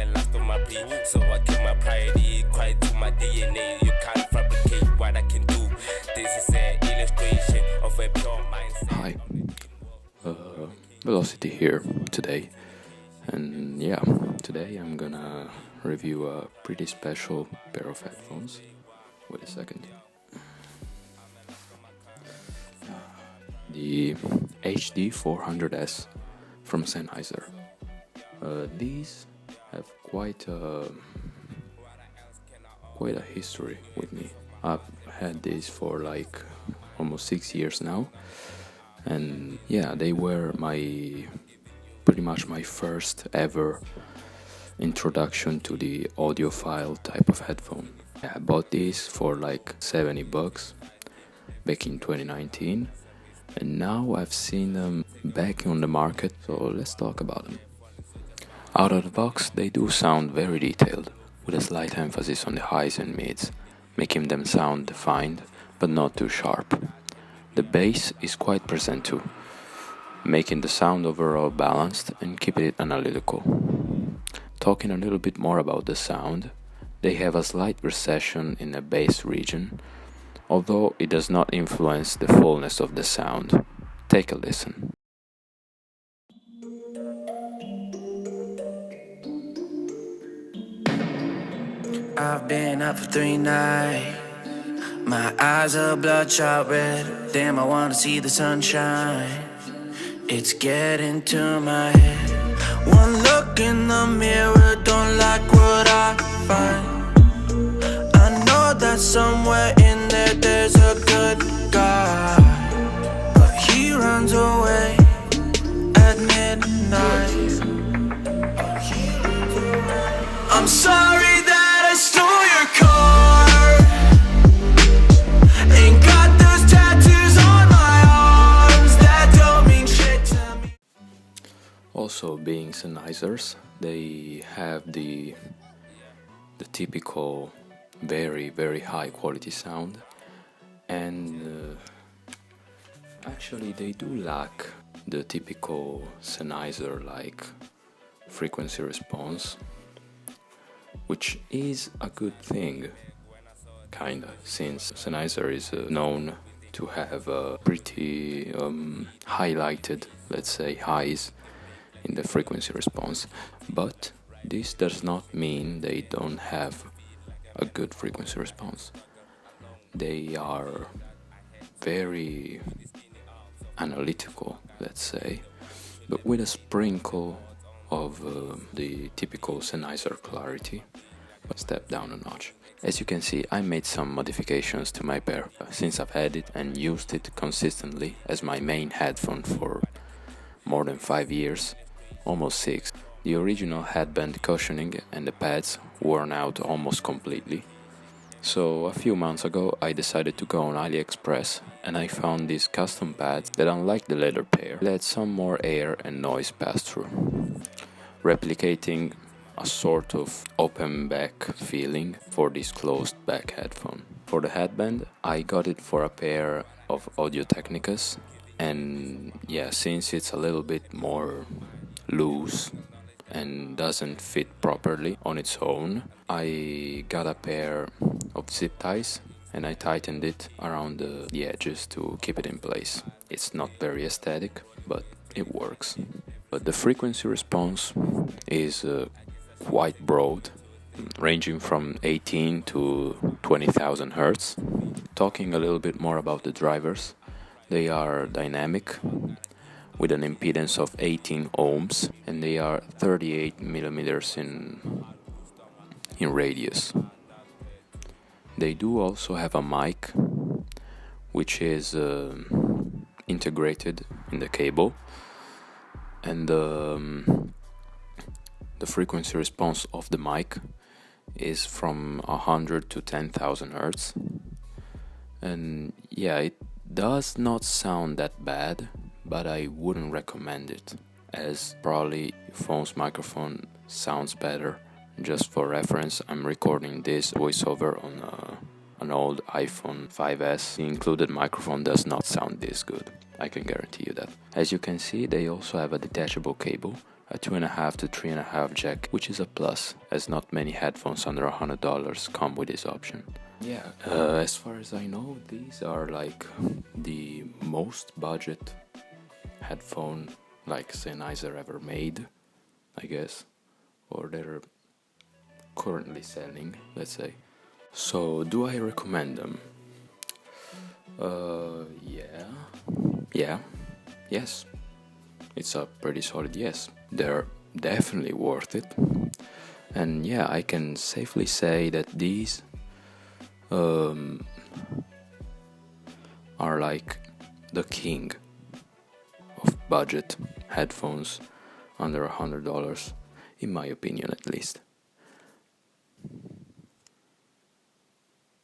been lost on my plea, so I keep my priority quiet to my DNA. You can't fabricate what I can do. This is an illustration of a pure mindset. Hi, Velocity here today, and yeah, today I'm gonna review a pretty special pair of headphones. Wait a second. The HD 400S from Sennheiser. These have quite a history with me. I've had these for like almost 6 years now, and yeah, they were pretty much my first ever introduction to the audiophile type of headphone. I bought these for like $70 back in 2019, and now I've seen them back on the market, so let's talk about them. Out of the box, they do sound very detailed, with a slight emphasis on the highs and mids, making them sound defined, but not too sharp. The bass is quite present too, making the sound overall balanced and keeping it analytical. Talking a little bit more about the sound, they have a slight recession in the bass region, although it does not influence the fullness of the sound. Take a listen. I've been up for 3 nights. My eyes are bloodshot red. Damn, I wanna see the sunshine. It's getting to my head. One look in the mirror, don't like what I find. I know that somewhere in there there's a good guy, but he runs away at midnight. I'm sorry that I stole your car, and got those tattoos on my arms that don't mean shit to me. Also, being Sennheisers, they have the typical very high quality sound, and actually they do lack the typical Sennheiser like frequency response, which is a good thing, kinda, since Sennheiser is known to have a pretty highlighted, let's say, highs in the frequency response. But this does not mean they don't have a good frequency response. They are very analytical, let's say, but with a sprinkle of the typical Sennheiser clarity, but step down a notch. As you can see, I made some modifications to my pair since I've had it and used it consistently as my main headphone for more than 5 years, almost 6. The original headband cushioning and the pads worn out almost completely. So a few months ago I decided to go on AliExpress, and I found these custom pads that, unlike the leather pair, let some more air and noise pass through, replicating a sort of open back feeling for this closed back headphone. For the headband, I got it for a pair of Audio Technicas, and yeah, since it's a little bit more loose and doesn't fit properly on its own, I got a pair of zip ties and I tightened it around the edges to keep it in place. It's not very aesthetic, but it works. But the frequency response is quite broad, ranging from 18 to 20,000 Hertz. Talking a little bit more about the drivers, they are dynamic with an impedance of 18 ohms, and they are 38 millimeters in radius. They do also have a mic, which is integrated in the cable, and the frequency response of the mic is from 100 to 10,000 Hertz. And yeah, it does not sound that bad, but I wouldn't recommend it, as probably your phone's microphone sounds better. Just for reference, I'm recording this voiceover on an old iPhone 5S. The included microphone does not sound this good, I can guarantee you that. As you can see, they also have a detachable cable, a 2.5 to 3.5 jack, which is a plus, as not many headphones under $100 come with this option. Yeah, as far as I know, these are like the most budget headphone like Sennheiser ever made, I guess, or they're currently selling, let's say. So, do I recommend them? Yes. It's a pretty solid yes. They're definitely worth it. And yeah, I can safely say that these are like the king of budget headphones under $100, in my opinion at least.